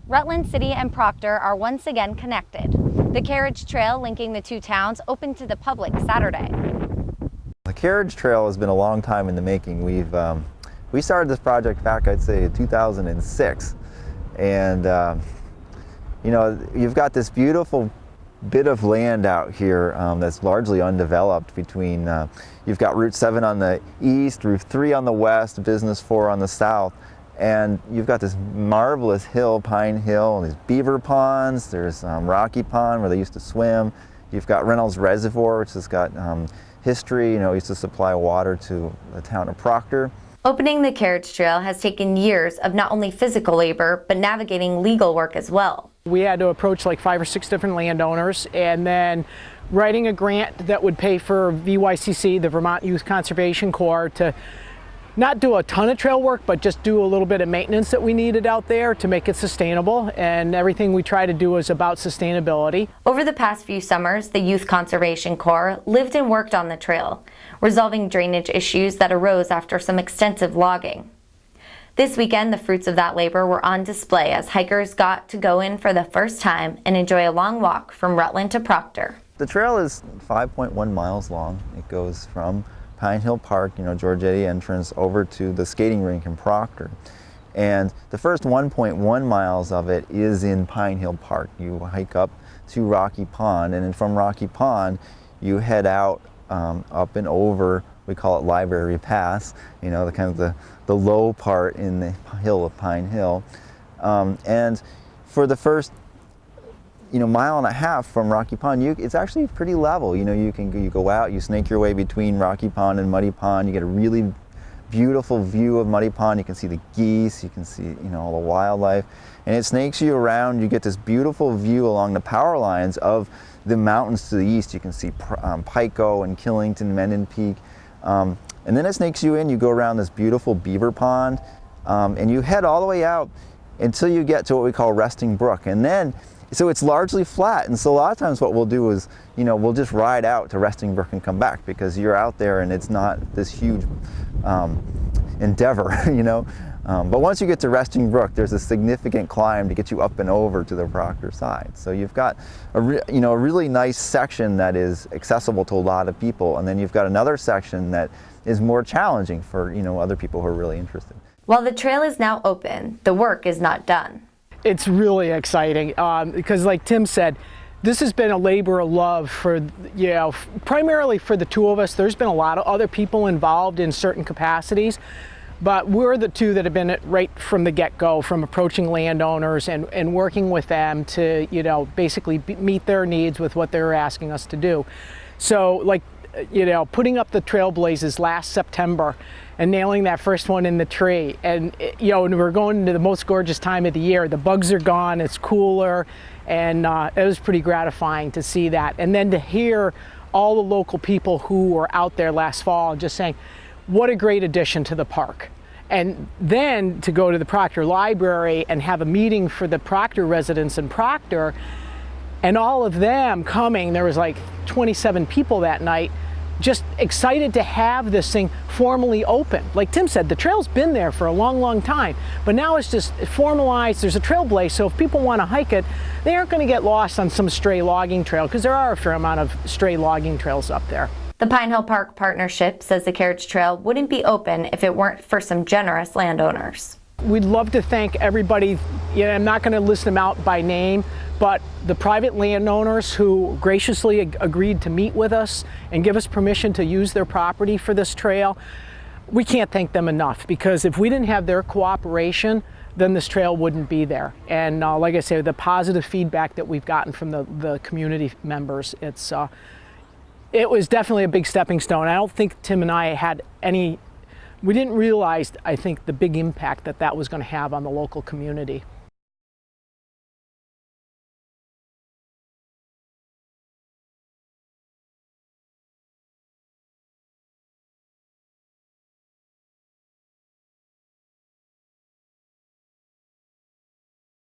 Rutland City and Proctor are once again connected. The Carriage Trail linking the two towns opened to the public Saturday. The Carriage Trail has been a long time in the making. We started this project back, I'd say, in 2006. And you know, you've got this beautiful bit of land out here that's largely undeveloped between, you've got Route 7 on the east, Route 3 on the west, Business 4 on the south. And you've got this marvelous hill, Pine Hill, and these beaver ponds. There's Rocky Pond where they used to swim. You've got Reynolds Reservoir, which has got history. You know, used to supply water to the town of Proctor. Opening the Carriage Trail has taken years of not only physical labor, but navigating legal work as well. We had to approach like 5 or 6 different landowners and then writing a grant that would pay for VYCC, the Vermont Youth Conservation Corps, to not do a ton of trail work, but just do a little bit of maintenance that we needed out there to make it sustainable. And everything we try to do is about sustainability. Over the past few summers, the Youth Conservation Corps lived and worked on the trail, resolving drainage issues that arose after some extensive logging. This weekend, the fruits of that labor were on display as hikers got to go in for the first time and enjoy a long walk from Rutland to Proctor. The trail is 5.1 miles long. It goes from Pine Hill Park, you know, George Eddy entrance, over to the skating rink in Proctor. And the first 1.1 miles of it is in Pine Hill Park. You hike up to Rocky Pond, and then from Rocky Pond, you head out up and over, we call it Library Pass, you know, the kind of the low part in the hill of Pine Hill. And for the first, you know, mile and a half from Rocky Pond, it's actually pretty level. You know, you go out, you snake your way between Rocky Pond and Muddy Pond. You get a really beautiful view of Muddy Pond. You can see the geese, you can see, you know, all the wildlife, and it snakes you around. You get this beautiful view along the power lines of the mountains to the east. You can see Pico and Killington, Mendon Peak, and then it snakes you in. You go around this beautiful beaver pond, and you head all the way out until you get to what we call Resting Brook, and then so it's largely flat. And so a lot of times what we'll do is, you know, we'll just ride out to Resting Brook and come back, because you're out there and it's not this huge endeavor, you know. But once you get to Resting Brook, there's a significant climb to get you up and over to the Proctor side. So you've got a really nice section that is accessible to a lot of people, and then you've got another section that is more challenging for, you know, other people who are really interested. While the trail is now open, the work is not done. It's really exciting because, like Tim said, this has been a labor of love for, you know, primarily for the two of us. There's been a lot of other people involved in certain capacities, but we're the two that have been right from the get-go, from approaching landowners and working with them to, you know, basically meet their needs with what they're asking us to do. So, like, you know, putting up the Trailblazers last September and nailing that first one in the tree, and you know, we're going into the most gorgeous time of the year. The bugs are gone, it's cooler, and it was pretty gratifying to see that. And then to hear all the local people who were out there last fall just saying, what a great addition to the park. And then to go to the Proctor Library and have a meeting for the Proctor residents in Proctor, and all of them coming, there was like 27 people that night, just excited to have this thing formally open. Like Tim said, the trail's been there for a long, long time, but now it's just formalized. There's a trailblaze, so if people want to hike it, they aren't going to get lost on some stray logging trail, because there are a fair amount of stray logging trails up there. The Pine Hill Park Partnership says the Carriage Trail wouldn't be open if it weren't for some generous landowners. We'd love to thank everybody. You know, I'm not going to list them out by name, but the private landowners who graciously agreed to meet with us and give us permission to use their property for this trail, we can't thank them enough, because if we didn't have their cooperation, then this trail wouldn't be there. And like I say, the positive feedback that we've gotten from the community members, it was definitely a big stepping stone. I don't think Tim and I had we didn't realize, I think, the big impact that was going to have on the local community.